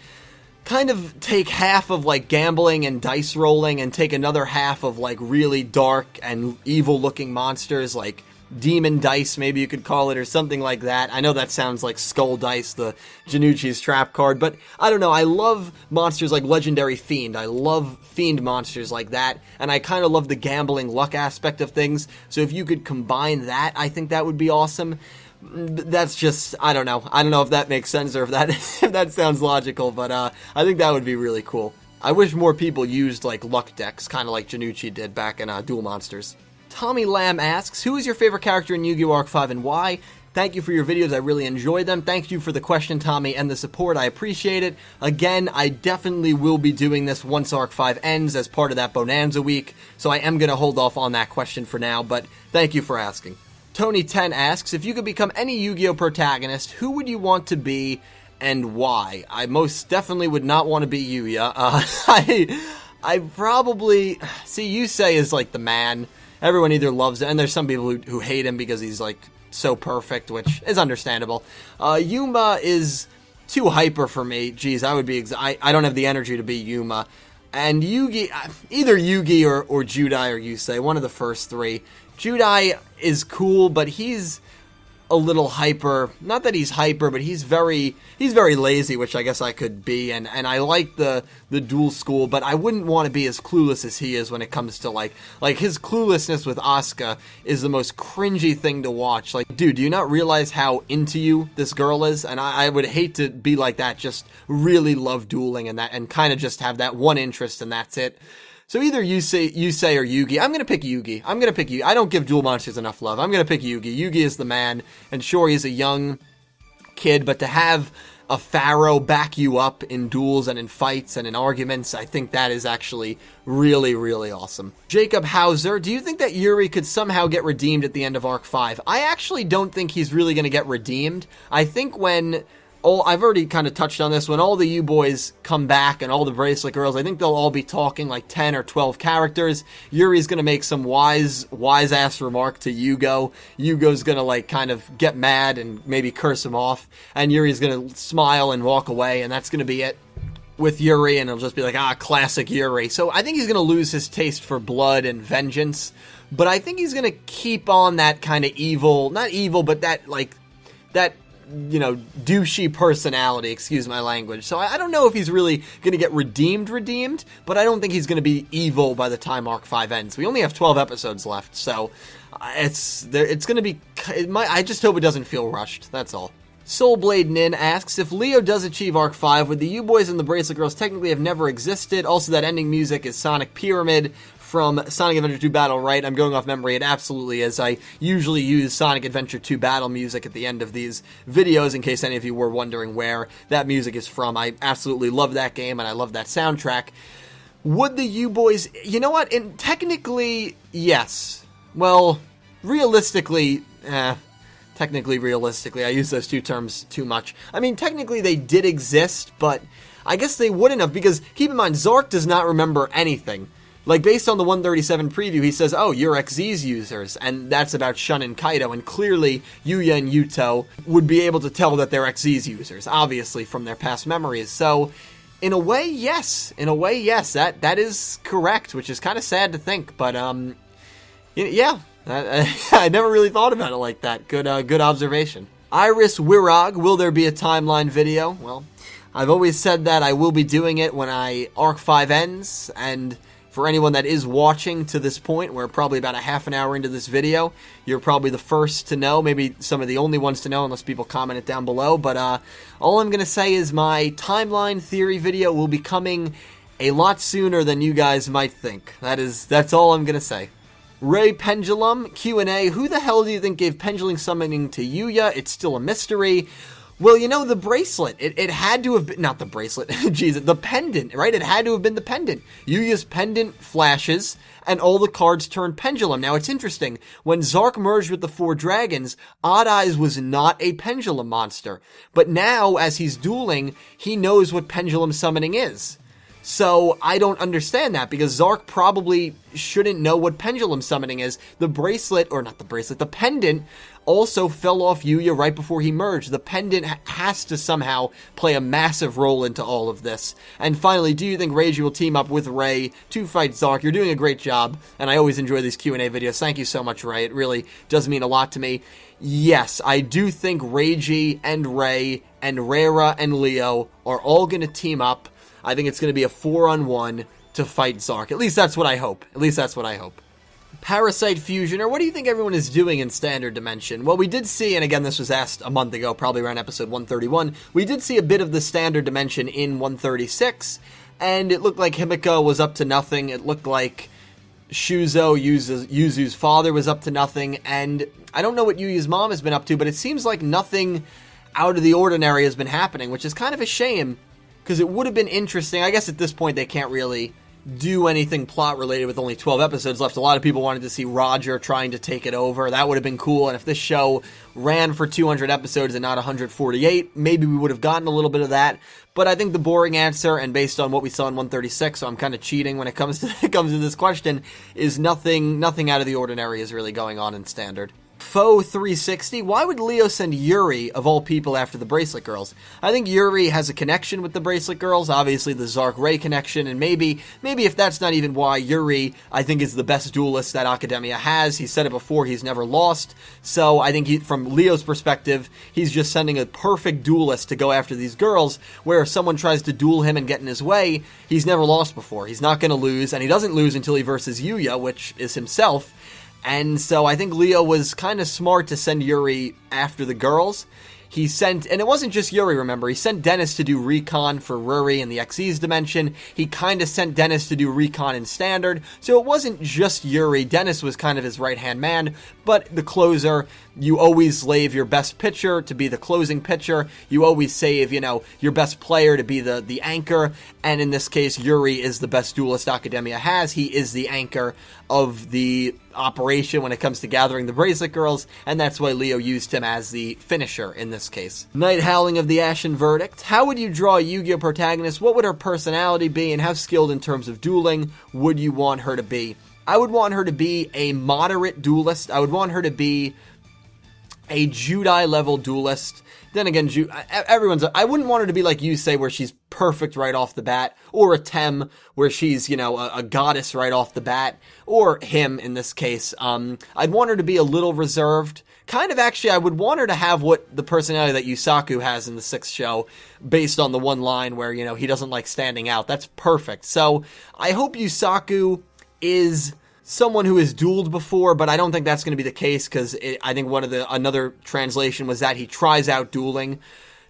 kind of take half of like gambling and dice rolling and take another half of like really dark and evil looking monsters, like demon dice, maybe you could call it, or something like that. I know that sounds like Skull Dice, the Janucci's trap card, but I don't know. I love monsters like Legendary Fiend. I love Fiend monsters like that, and I kind of love the gambling luck aspect of things. So if you could combine that, I think that would be awesome. That's just, I don't know. I don't know if that makes sense or if that if that sounds logical, but I think that would be really cool. I wish more people used like luck decks, kind of like Janucci did back in Duel Monsters. Tommy Lamb asks, who is your favorite character in Yu-Gi-Oh! Arc 5 and why? Thank you for your videos, I really enjoyed them. Thank you for the question, Tommy, and the support, I appreciate it. Again, I definitely will be doing this once Arc 5 ends as part of that Bonanza week, so I am going to hold off on that question for now, but thank you for asking. Tony 10 asks, if you could become any Yu-Gi-Oh! Protagonist, who would you want to be and why? I most definitely would not want to be Yuya. I probably... See, Yusei is like the man. Everyone either loves it, and there's some people who hate him because he's, like, so perfect, which is understandable. Yuma is too hyper for me. Jeez, I would be... I don't have the energy to be Yuma. And Yugi... Either Yugi or Judai or Yusei, one of the first 3. Judai is cool, but he's a little hyper. Not that he's hyper, but he's very lazy, which I guess I could be, and I like the dual school, but I wouldn't want to be as clueless as he is when it comes to like his cluelessness with Asuka is the most cringy thing to watch. Like, dude, do you not realize how into you this girl is? And I would hate to be like that, just really love dueling and kind of just have that one interest and that's it. So either Yusei or Yugi. I'm going to pick Yugi. I don't give Duel Monsters enough love. I'm going to pick Yugi. Yugi is the man, and sure, he's a young kid, but to have a Pharaoh back you up in duels and in fights and in arguments, I think that is actually really, really awesome. Jacob Hauser, do you think that Yuri could somehow get redeemed at the end of Arc 5? I actually don't think he's really going to get redeemed. I think when... I've already kind of touched on this. When all the U-Boys come back and all the Bracelet girls, I think they'll all be talking like 10 or 12 characters. Yuri's going to make some wise-ass remark to Yugioh. Yugioh's going to like kind of get mad and maybe curse him off. And Yuri's going to smile and walk away, and that's going to be it with Yuri, and it'll just be like, classic Yuri. So I think he's going to lose his taste for blood and vengeance. But I think he's going to keep on that kind of evil, not evil, but that douchey personality, excuse my language. So I don't know if he's really going to get redeemed, but I don't think he's going to be evil by the time Arc 5 ends. We only have 12 episodes left, so it's going to be... I just hope it doesn't feel rushed, that's all. Soulblade Nin asks, if Leo does achieve Arc 5, would the U-Boys and the Bracelet Girls technically have never existed? Also, that ending music is Sonic Pyramid from Sonic Adventure 2 Battle, right? I'm going off memory. It absolutely is. I usually use Sonic Adventure 2 Battle music at the end of these videos, in case any of you were wondering where that music is from. I absolutely love that game, and I love that soundtrack. Would the U-Boys... You know what? Technically, yes. Well, realistically... Technically, realistically, I use those two terms too much. I mean, technically they did exist, but I guess they wouldn't have, because keep in mind, Zarc does not remember anything. Like, based on the 137 preview, he says, oh, you're XZ's users, and that's about Shun and Kaido, and clearly Yuya and Yuto would be able to tell that they're XZ's users, obviously, from their past memories. So, in a way, yes. That is correct, which is kind of sad to think, but, yeah. I never really thought about it like that. Good observation. Iris Wirog, will there be a timeline video? Well, I've always said that I will be doing it when Arc 5 ends, and for anyone that is watching to this point, we're probably about a half an hour into this video, you're probably the first to know, maybe some of the only ones to know unless people comment it down below, but all I'm going to say is my timeline theory video will be coming a lot sooner than you guys might think. That's all I'm going to say. Ray Pendulum, Q&A, who the hell do you think gave pendulum summoning to Yuya? It's still a mystery. Well, you know, the bracelet, it had to have been, not the bracelet, jeez, the pendant, right? It had to have been the pendant. Yuya's pendant flashes, and all the cards turn pendulum. Now, it's interesting, when Zarc merged with the 4 dragons, Odd Eyes was not a pendulum monster. But now, as he's dueling, he knows what pendulum summoning is. So, I don't understand that, because Zarc probably shouldn't know what pendulum summoning is. The bracelet, or not the bracelet, the pendant also fell off Yuya right before he merged. The pendant has to somehow play a massive role into all of this. And finally, do you think Reiji will team up with Ray to fight Zarc? You're doing a great job, and I always enjoy these Q&A videos. Thank you so much, Ray. It really does mean a lot to me. Yes, I do think Reiji and Ray and Rara and Leo are all going to team up. I think it's going to be a 4-on-1 to fight Zarc. At least that's what I hope. Parasite Fusioner, what do you think everyone is doing in Standard Dimension? Well, we did see, and again, this was asked a month ago, probably around episode 131, we did see a bit of the Standard Dimension in 136, and it looked like Himiko was up to nothing. It looked like Shuzo, Yuzu's father, was up to nothing, and I don't know what Yuya's mom has been up to, but it seems like nothing out of the ordinary has been happening, which is kind of a shame, because it would have been interesting. I guess at this point they can't really do anything plot related with only 12 episodes left. A lot of people wanted to see Roger trying to take it over. That would have been cool, and if this show ran for 200 episodes and not 148, maybe we would have gotten a little bit of that. But I think the boring answer, and based on what we saw in 136, so I'm kind of cheating when it comes to this question, is nothing out of the ordinary is really going on in Standard. Foe 360, why would Leo send Yuri, of all people, after the Bracelet Girls? I think Yuri has a connection with the Bracelet Girls, obviously the Zarc Ray connection, and maybe if that's not even why, Yuri, I think, is the best duelist that Academia has. He said it before, he's never lost, so I think from Leo's perspective, he's just sending a perfect duelist to go after these girls, where if someone tries to duel him and get in his way, he's never lost before. He's not going to lose, and he doesn't lose until he versus Yuya, which is himself. And so I think Leo was kind of smart to send Yuri after the girls. He sent, and it wasn't just Yuri, remember, he sent Dennis to do recon for Ruri in the XE's dimension. He kind of sent Dennis to do recon in Standard. So it wasn't just Yuri. Dennis was kind of his right-hand man, but the closer, you always slave your best pitcher to be the closing pitcher. You always save, your best player to be the anchor. And in this case, Yuri is the best duelist Academia has. He is the anchor of the operation when it comes to gathering the Bracelet Girls, and that's why Leo used him as the finisher in this case. Night Howling of the Ashen Verdict. How would you draw a Yu-Gi-Oh protagonist? What would her personality be, and how skilled in terms of dueling would you want her to be? I would want her to be a moderate duelist. I would want her to be a Judai level duelist. Then again, I wouldn't want her to be like you say, where she's perfect right off the bat, or a Tem, where she's, a goddess right off the bat, or him in this case. I'd want her to be a little reserved. Kind of, actually, I would want her to have what the personality that Yusaku has in the 6th show, based on the one line where, he doesn't like standing out. That's perfect. So, I hope Yusaku is someone who has dueled before, but I don't think that's going to be the case, because I think another translation was that he tries out dueling.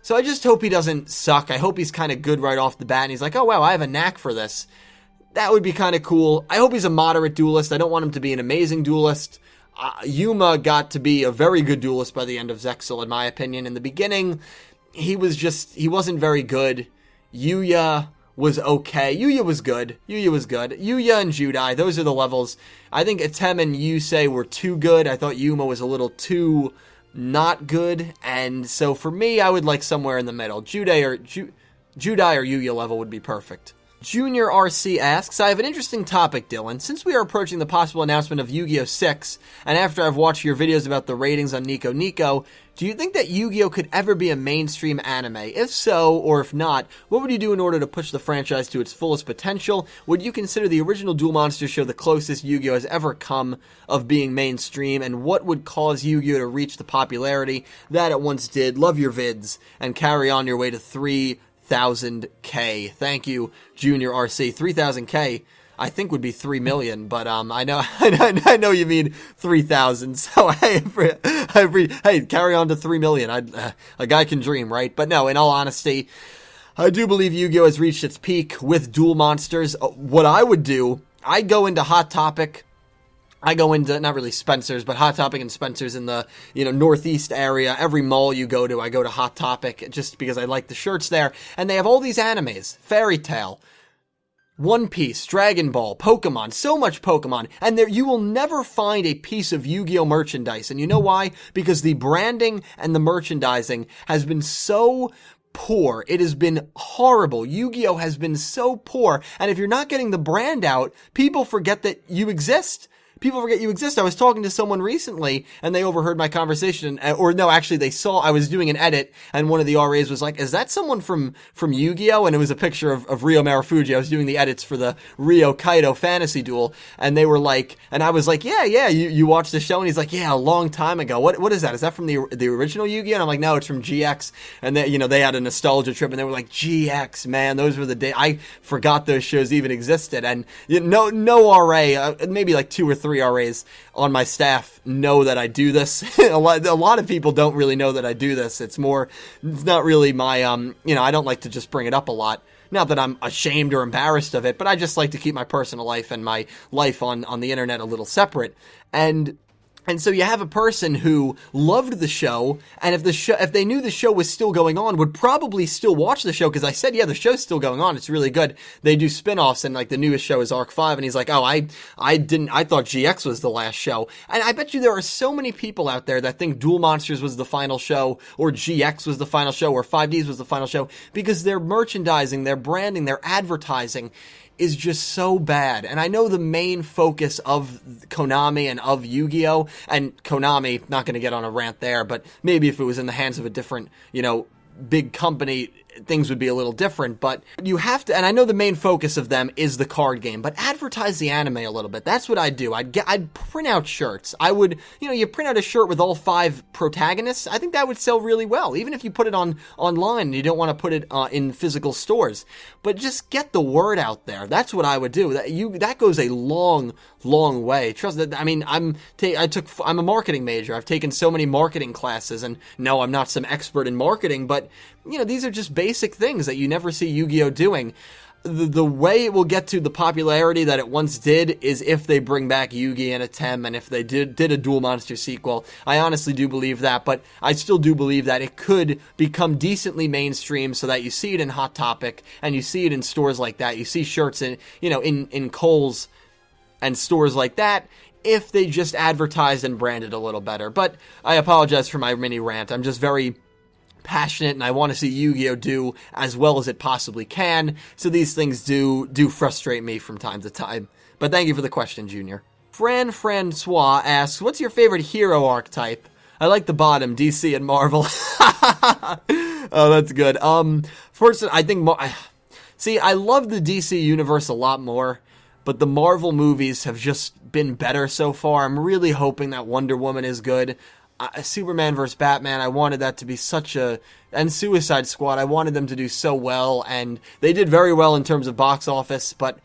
So I just hope he doesn't suck. I hope he's kind of good right off the bat, and he's like, oh wow, I have a knack for this. That would be kind of cool. I hope he's a moderate duelist. I don't want him to be an amazing duelist. Yuma got to be a very good duelist by the end of Zexal, in my opinion. In the beginning, he wasn't very good. Yuya was okay. Yuya was good. Yuya and Judai, those are the levels. I think Atem and Yusei were too good. I thought Yuma was a little too not good. And so for me, I would like somewhere in the middle. Judai or Yuya level would be perfect. Junior RC asks, I have an interesting topic, Dylan. Since we are approaching the possible announcement of Yu-Gi-Oh! 6, and after I've watched your videos about the ratings on Nico Nico, do you think that Yu-Gi-Oh! Could ever be a mainstream anime? If so, or if not, what would you do in order to push the franchise to its fullest potential? Would you consider the original Duel Monsters show the closest Yu-Gi-Oh! Has ever come of being mainstream? And what would cause Yu-Gi-Oh! To reach the popularity that it once did? Love your vids, and carry on your way to 3,000K. Thank you, Junior RC. 3,000K, I think, would be 3 million, but I know you mean 3,000. So hey, carry on to 3 million. A guy can dream, right? But no, in all honesty, I do believe Yu-Gi-Oh! Has reached its peak with Duel Monsters. What I would do, I go into Hot Topic. I go into, not really Spencer's, but Hot Topic and Spencer's in the, Northeast area. Every mall you go to, I go to Hot Topic just because I like the shirts there. And they have all these animes. Fairy Tail, One Piece, Dragon Ball, Pokemon, so much Pokemon. And there, you will never find a piece of Yu-Gi-Oh! Merchandise. And you know why? Because the branding and the merchandising has been so poor. It has been horrible. Yu-Gi-Oh! Has been so poor. And if you're not getting the brand out, people forget that you exist. People forget you exist. I was talking to someone recently, and they overheard my conversation, or no, actually, they saw I was doing an edit, and one of the RAs was like, "Is that someone from Yu-Gi-Oh?" And it was a picture of Ryo Marufuji. I was doing the edits for the Ryo Kaido fantasy duel, and they were like, and I was like, "Yeah, you watched the show?" And he's like, "Yeah, a long time ago. What is that? Is that from the original Yu-Gi-Oh?" And I'm like, "No, it's from GX." And they had a nostalgia trip, and they were like, "GX, man, those were the days." I forgot those shows even existed, and no RA, maybe like 2 or 3 RAs on my staff know that I do this. a lot of people don't really know that I do this. It's not really my, I don't like to just bring it up a lot. Not that I'm ashamed or embarrassed of it, but I just like to keep my personal life and my life on the internet a little separate. And so you have a person who loved the show, and if they knew the show was still going on, would probably still watch the show, because I said, yeah, the show's still going on, it's really good. They do spin-offs, and like the newest show is Arc 5, and he's like, oh, I thought GX was the last show. And I bet you there are so many people out there that think Duel Monsters was the final show, or GX was the final show, or 5Ds was the final show, because their merchandising, their branding, their advertising is just so bad. And I know the main focus of Konami and of Yu-Gi-Oh! And Konami, not going to get on a rant there, but maybe if it was in the hands of a different, big company, things would be a little different, but you have to, and I know the main focus of them is the card game, but advertise the anime a little bit. That's what I'd do. I'd print out shirts. I would, you print out a shirt with all 5 protagonists. I think that would sell really well, even if you put it online and you don't want to put it in physical stores. But just get the word out there. That's what I would do. That goes a long way. Trust that. I mean, I'm a marketing major. I've taken so many marketing classes, and no, I'm not some expert in marketing, but these are just basic things that you never see Yu-Gi-Oh! Doing. The way it will get to the popularity that it once did is if they bring back Yugi and Atem, and if they did a Duel Monster sequel. I honestly do believe that, but I still do believe that it could become decently mainstream so that you see it in Hot Topic, and you see it in stores like that. You see shirts in Kohl's and stores like that, if they just advertised and branded a little better. But I apologize for my mini rant. I'm just very passionate, and I want to see Yu-Gi-Oh! Do as well as it possibly can, so these things do frustrate me from time to time. But thank you for the question, Junior. Francois asks, what's your favorite hero archetype? I like the bottom, DC and Marvel. Oh, that's good. First, I think, see, I love the DC universe a lot more, but the Marvel movies have just been better so far. I'm really hoping that Wonder Woman is good. Superman vs. Batman, I wanted that to be and Suicide Squad, I wanted them to do so well, and they did very well in terms of box office, but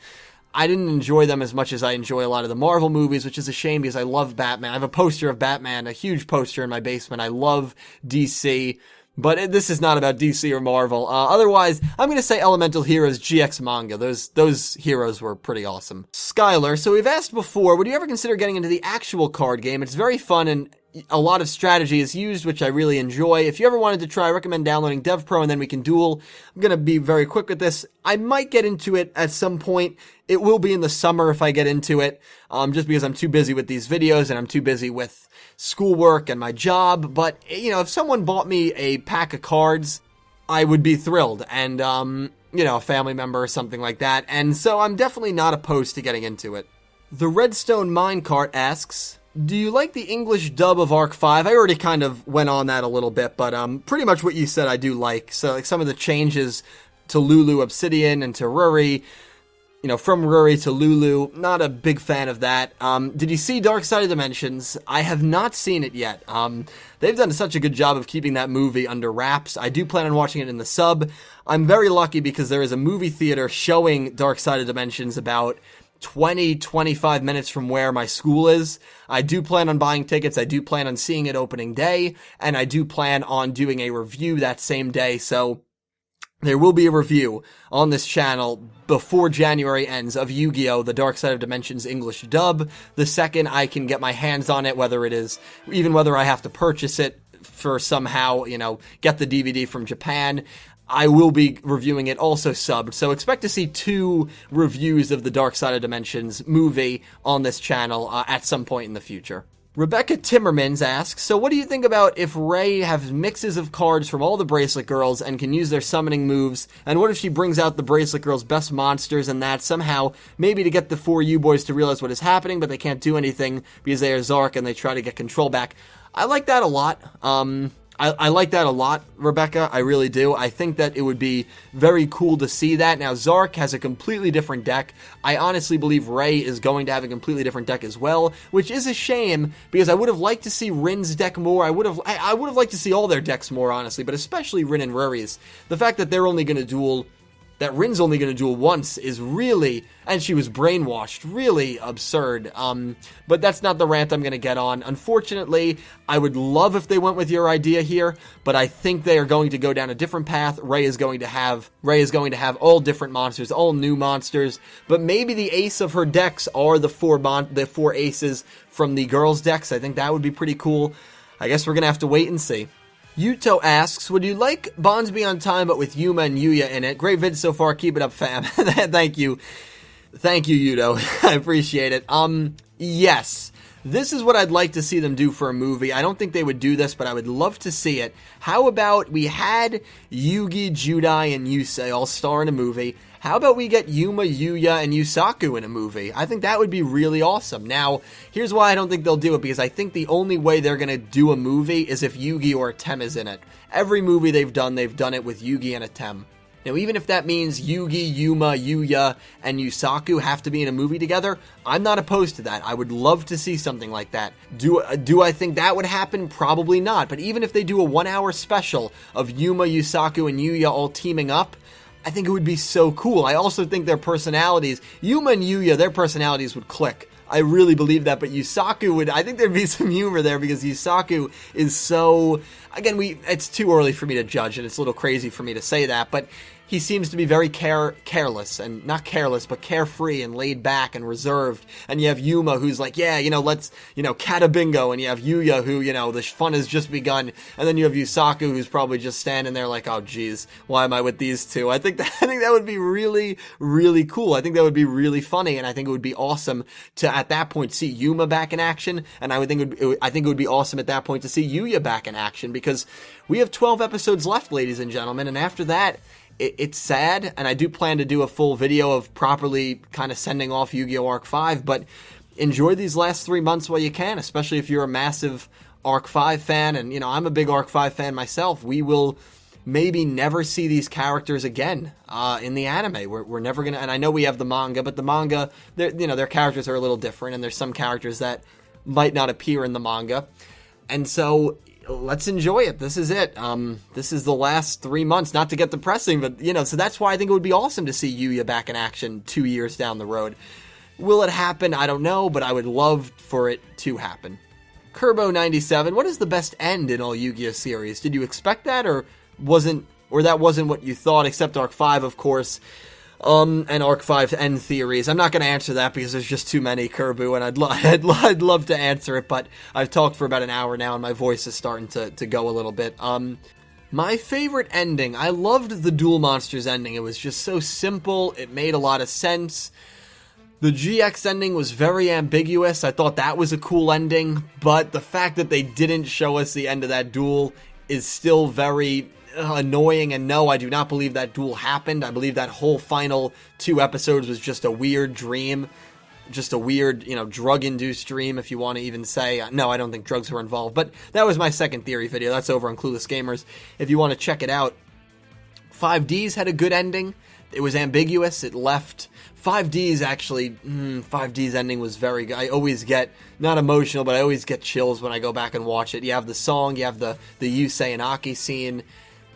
I didn't enjoy them as much as I enjoy a lot of the Marvel movies, which is a shame because I love Batman. I have a poster of Batman, a huge poster in my basement. I love DC, but this is not about DC or Marvel. Otherwise, I'm going to say Elemental Heroes GX manga. Those heroes were pretty awesome. Skylar, so we've asked before, would you ever consider getting into the actual card game? It's very fun, and a lot of strategy is used, which I really enjoy. If you ever wanted to try, I recommend downloading DevPro and then we can duel. I'm going to be very quick with this. I might get into it at some point. It will be in the summer if I get into it, just because I'm too busy with these videos and I'm too busy with schoolwork and my job. But, if someone bought me a pack of cards, I would be thrilled. And, you know, a family member or something like that. And so I'm definitely not opposed to getting into it. The Redstone Minecart asks, do you like the English dub of Arc 5? I already kind of went on that a little bit, but pretty much what you said I do like. So like some of the changes to Lulu Obsidian and to Ruri, you know, from Ruri to Lulu, not a big fan of that. Did you see Dark Side of Dimensions? I have not seen it yet. They've done such a good job of keeping that movie under wraps. I do plan on watching it in the sub. I'm very lucky because there is a movie theater showing Dark Side of Dimensions about 20-25 minutes from where my school is. I do plan on buying tickets. I do plan on seeing it opening day, and I do plan on doing a review that same day. So there will be a review on this channel before January ends of Yu-Gi-Oh! The Dark Side of Dimensions English dub. The second I can get my hands on it, whether I have to purchase it for somehow, you know, get the DVD from Japan, I will be reviewing it also subbed. So expect to see 2 reviews of the Dark Side of Dimensions movie on this channel at some point in the future. Rebecca Timmermans asks, so what do you think about if Ray has mixes of cards from all the Bracelet girls and can use their summoning moves? And what if she brings out the Bracelet girls' best monsters and that somehow, maybe to get the 4 U-boys to realize what is happening, but they can't do anything because they are Zarc and they try to get control back? I like that a lot. I like that a lot, Rebecca. I really do. I think that it would be very cool to see that. Now, Zarc has a completely different deck. I honestly believe Ray is going to have a completely different deck as well, which is a shame because I would have liked to see Rin's deck more. I would have liked to see all their decks more, honestly, but especially Rin and Ruri's. The fact that they're only going to duel, that Rin's only going to duel once is really, and she was brainwashed, really absurd. But that's not the rant I'm going to get on. Unfortunately, I would love if they went with your idea here, but I think they are going to go down a different path. Ray is going to have all different monsters, all new monsters, but maybe the ace of her decks are the 4 aces from the girls' decks. I think that would be pretty cool. I guess we're going to have to wait and see. Yuto asks, would you like Bonds Beyond Time but with Yuma and Yuya in it? Great vid so far. Keep it up, fam. Thank you. Thank you, Yuto. I appreciate it. Yes. This is what I'd like to see them do for a movie. I don't think they would do this, but I would love to see it. How about we had Yugi, Judai, and Yusei all star in a movie? How about we get Yuma, Yuya, and Yusaku in a movie? I think that would be really awesome. Now, here's why I don't think they'll do it, because I think the only way they're going to do a movie is if Yugi or a Tem is in it. Every movie they've done it with Yugi and a Tem. Now, even if that means Yugi, Yuma, Yuya, and Yusaku have to be in a movie together, I'm not opposed to that. I would love to see something like that. Do I think that would happen? Probably not. But even if they do a 1-hour special of Yuma, Yusaku, and Yuya all teaming up, I think it would be so cool. I also think their personalities, Yuma and Yuya, their personalities would click. I really believe that, but Yusaku would, I think there'd be some humor there because Yusaku is so, again, it's too early for me to judge and it's a little crazy for me to say that, but he seems to be very careless, and not careless, but carefree and laid back and reserved. And you have Yuma, who's like, yeah, let's, kata bingo. And you have Yuya, who, the fun has just begun. And then you have Yusaku, who's probably just standing there like, oh, geez, why am I with these two? I think that would be really, really cool. I think that would be really funny, and I think it would be awesome to, at that point, see Yuma back in action. And I think it would be awesome at that point to see Yuya back in action, because we have 12 episodes left, ladies and gentlemen. And after that, it's sad, and I do plan to do a full video of properly kind of sending off Yu-Gi-Oh! Arc 5, but enjoy these last 3 months while you can, especially if you're a massive Arc 5 fan, and, I'm a big Arc 5 fan myself. We will maybe never see these characters again in the anime. We're never going to, and I know we have the manga, but the manga, their characters are a little different, and there's some characters that might not appear in the manga, and so let's enjoy it. This is it. This is the last 3 months, not to get depressing, but, so that's why I think it would be awesome to see Yuya back in action 2 years down the road. Will it happen? I don't know, but I would love for it to happen. Kerbo97, what is the best end in all Yu-Gi-Oh! Series? Did you expect that, or that wasn't what you thought, except Arc 5, of course, and Arc 5 end theories? I'm not going to answer that because there's just too many, Kerbu, and I'd love to answer it, but I've talked for about an hour now, and my voice is starting to go a little bit. My favorite ending, I loved the Duel Monsters ending. It was just so simple. It made a lot of sense. The GX ending was very ambiguous. I thought that was a cool ending, but the fact that they didn't show us the end of that duel is still very, annoying, and no, I do not believe that duel happened. I believe that whole final 2 episodes was just a weird dream, just a weird, drug-induced dream, if you want to even say. No, I don't think drugs were involved, but that was my second theory video. That's over on Clueless Gamers if you want to check it out. 5Ds had a good ending. It was ambiguous. It left 5D's actually. 5D's ending was very good. I always get not emotional, but I always get chills when I go back and watch it. You have the song, you have the Yusei and Aki scene.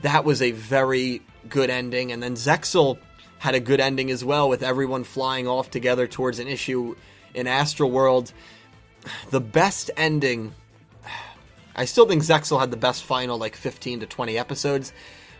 That was a very good ending, and then Zexal had a good ending as well, with everyone flying off together towards an issue in Astral World. The best ending. I still think Zexal had the best final 15 to 20 episodes,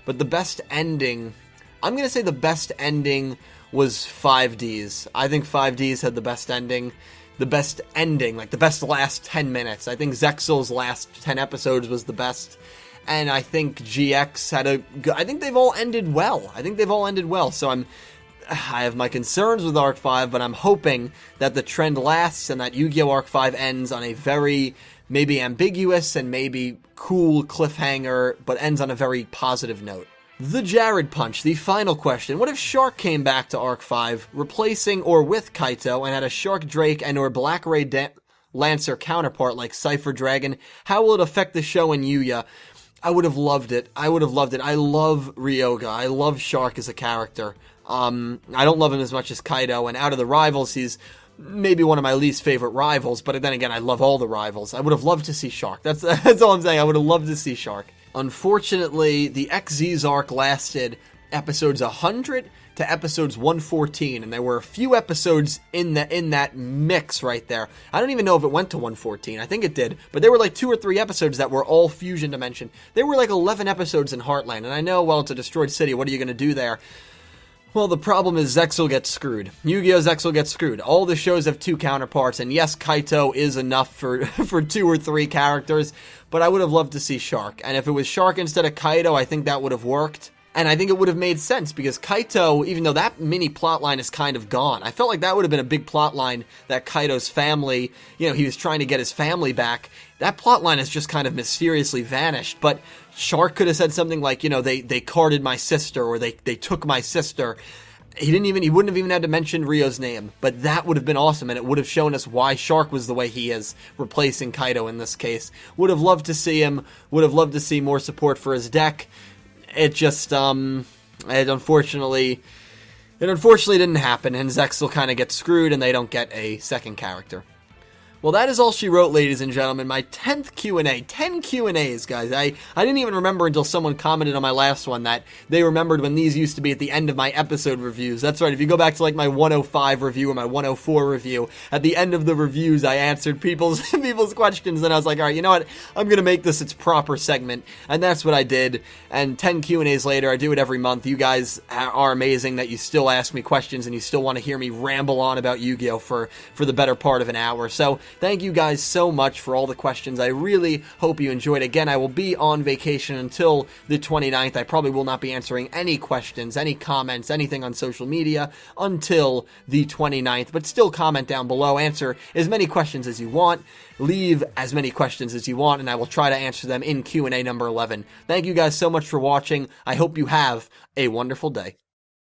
but the best ending. I'm going to say the best ending was 5Ds. I think 5Ds had the best ending. The best ending, the best last 10 minutes. I think Zexal's last 10 episodes was the best. And I think GX had I think they've all ended well. So I have my concerns with Arc 5, but I'm hoping that the trend lasts and that Yu-Gi-Oh! Arc 5 ends on a very maybe ambiguous and maybe cool cliffhanger, but ends on a very positive note. The Jared Punch, the final question. What if Shark came back to Arc 5, replacing or with Kaito, and had a Shark Drake and or Black Ray Lancer counterpart like Cypher Dragon? How will it affect the show and Yuya? I would have loved it. I love Ryoga. I love Shark as a character. I don't love him as much as Kaito, and out of the rivals, he's maybe one of my least favorite rivals, but then again, I love all the rivals. I would have loved to see Shark. That's all I'm saying. I would have loved to see Shark. Unfortunately, the XZ Zarc lasted episodes 100 to episodes 114, and there were a few episodes in that mix right there. I don't even know if it went to 114. I think it did, but there were 2 or 3 episodes that were all Fusion Dimension. There were 11 episodes in Heartland, and I know, well, it's a destroyed city. What are you going to do there? Well, the problem is Zexal gets screwed. Yu-Gi-Oh! Zexal gets screwed. All the shows have 2 counterparts, and yes, Kaito is enough for 2 or 3 characters, but I would have loved to see Shark. And if it was Shark instead of Kaito, I think that would have worked. And I think it would have made sense, because Kaito, even though that mini plotline is kind of gone, I felt like that would have been a big plotline, that Kaito's family, he was trying to get his family back. That plotline has just kind of mysteriously vanished, but Shark could have said something like, they carded my sister, or they took my sister. He wouldn't have even had to mention Ryo's name, but that would have been awesome, and it would have shown us why Shark was the way he is, replacing Kaito in this case. Would have loved to see him, would have loved to see more support for his deck. It just, it unfortunately didn't happen, and Zexal kind of gets screwed, and they don't get a second character. Well, that is all she wrote, ladies and gentlemen. My 10th Q&A. 10 Q&As, guys. I didn't even remember until someone commented on my last one that they remembered when these used to be at the end of my episode reviews. That's right. If you go back to my 105 review or my 104 review, at the end of the reviews, I answered people's questions, and I was like, all right, you know what? I'm going to make this its proper segment, and that's what I did. And 10 Q&As later, I do it every month. You guys are amazing that you still ask me questions and you still want to hear me ramble on about Yu-Gi-Oh! for the better part of an hour. So, thank you guys so much for all the questions. I really hope you enjoyed. Again, I will be on vacation until the 29th. I probably will not be answering any questions, any comments, anything on social media until the 29th, but still comment down below. Answer as many questions as you want. Leave as many questions as you want, and I will try to answer them in Q&A number 11. Thank you guys so much for watching. I hope you have a wonderful day.